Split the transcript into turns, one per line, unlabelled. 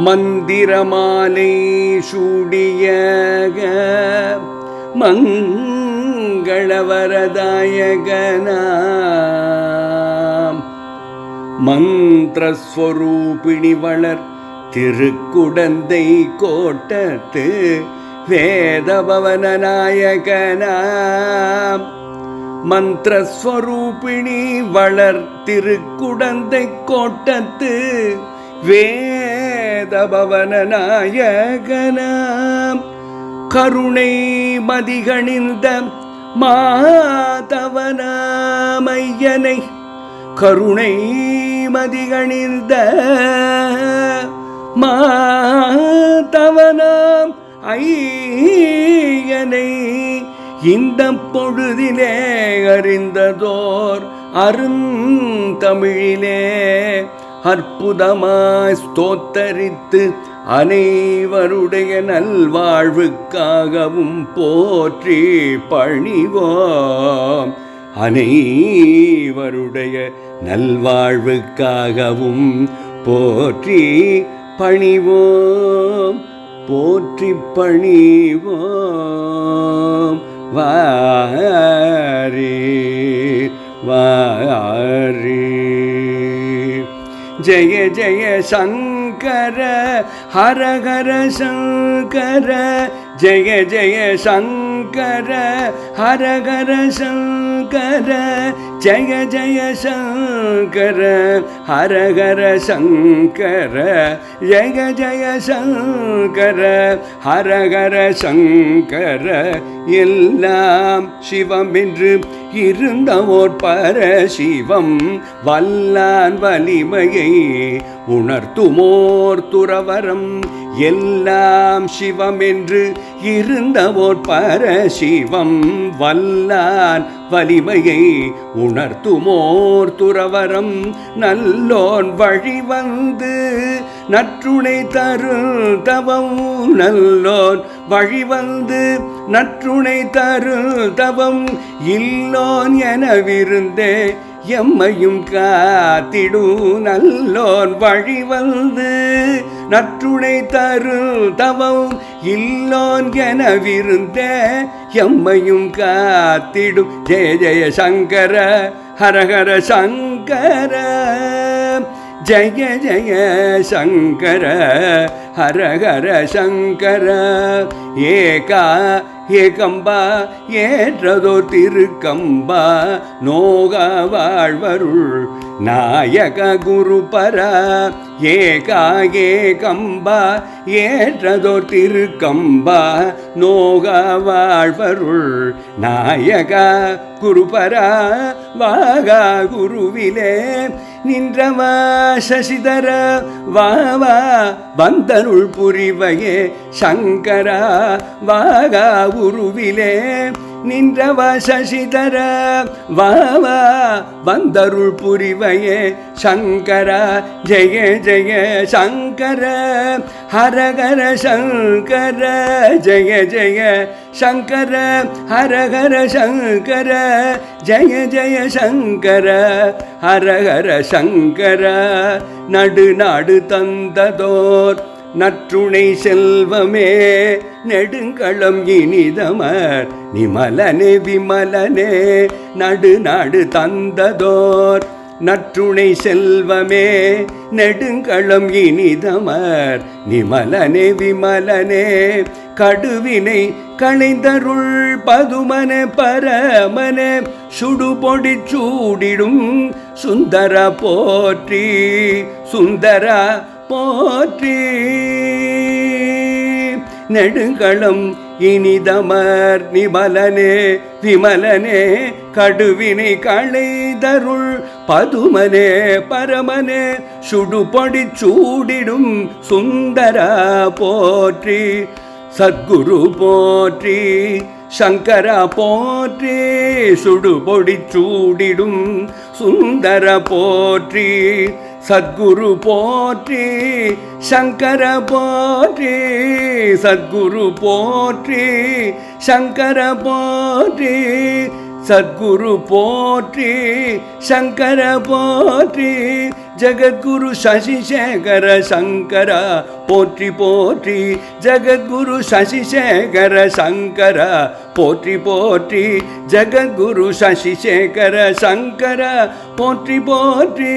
மந்திரமாலை சூடிய மங்களவரதாயகனாம் மந்திரஸ்வரூபிணி வளர் திருக்குடந்தை கோட்டத்து வேதபவன நாயகனாம் மந்திரஸ்வரூபிணி வளர் திருக்குடந்தை கோட்டத்து வேதபவன நாயகனாம் கருணை மதிகணிந்த மாதவனாமையனை கருணை மதிகணிந்த மாதவனாம் ஐயனை இந்த பொழுதிலே அறிந்ததோர் அருந்தமிழிலே அற்புதமாய் ஸ்தோத்தரித்து அனைவருடைய நல்வாழ்வுக்காகவும் போற்றி பணிவோம். அனைவருடைய நல்வாழ்வுக்காகவும் போற்றி பணிவோம். போற்றி பணிவோம். வாரி வாரி. ஜய ஜய சங்கர ஹர ஹர சங்கர ஜய ஜய சங்கர ஹர ஹர சங்கர ஜய ஜய சங்கர ஹர ஹர சங்கர ஜய ஜய சங்கர ஹர ஹர சங்கர. எல்லாம் சிவம் என்று இருந்த ஓர் பரசிவம் வல்லான் வலிமையை உணர்த்துமோர் துறவரம். எல்லாம் சிவம் என்று இருந்த ஓர் பரசிவம் வல்லான் வலிமையை உணர்த்துமோர் துறவரம். நல்லோன் வழி வந்து நற்றுணை தருள் தவம். நல்லோன் வழி வந்து நற்றுணை தருள் தவம். இல்லோன் எனவிருந்தே எம்மையும் காத்திடு. நல்லோன் வழி வந்து நற்றுணை தருள் தவம். இல்லோன் எனவிருந்தே எம்மையும் காத்திடும். ஜெய ஜெய சங்கர ஹர ஹர சங்கர ஜய ஜய சங்கர ஹர ஹர சங்கர. ஏகா ஏகம்பா ஏற்றதோ திருக்கம்பா நோக வாழ்வருள் நாயக குருபரா. ஏகா ஏகம்பா ஏற்றதோ திருக்கம்பா நோக வாழ்வருள் நாயக குருபரா. வாகா குருவிலே நின்றவா சசிதர வாவா வந்தருள் புரிவையே சங்கரா. வாகா குருவிலே நின்றவ சசிதர வாவா வந்தருள் புரிவையே சங்கரா. ஜெய ஜெய சங்கர ஹர ஹர சங்கர ஜெய ஜெய சங்கர ஹர ஹர சங்கர ஜெய ஜெய சங்கர ஹர ஹர சங்கர. நடு நாடு தந்ததோர் நற்றுணை செல்வமே நெடுங்களம் இனிதமர் நிமலனே விமலனே. நடு நாடு தந்ததோர் நற்றுணை செல்வமே நெடுங்களம் இனிதமர் நிமலனே விமலனே. கடுவினை களைந்தருள் பதுமனே பரமனே சுடுபொடி சூடிடும் சுந்தர போற்றி சுந்தரா போற்றி. நெடுங்களம் இனிதமர் நிமலனே விமலனே. கடுவினை களைதருள் பதுமனே பரமனே சுடுபொடி சூடிடும் சுந்தரா போற்றி. சத்குரு போற்றி சங்கரா போற்றி சுடுபொடி சூடிடும் சுந்தர போற்றி. சத்குரு போற்றி சங்கர போற்றி சத்குரு போற்றி சங்கர போற்றி சத்குரு போற்றி சங்கர போற்றி ஜகத்குரு சசிசேகர சங்கரா போற்றி போற்றி ஜகத்குரு சசிசேகர சங்கரா போற்றி போற்றி ஜகத்குரு சசிசேகர சங்கரா போற்றி போற்றி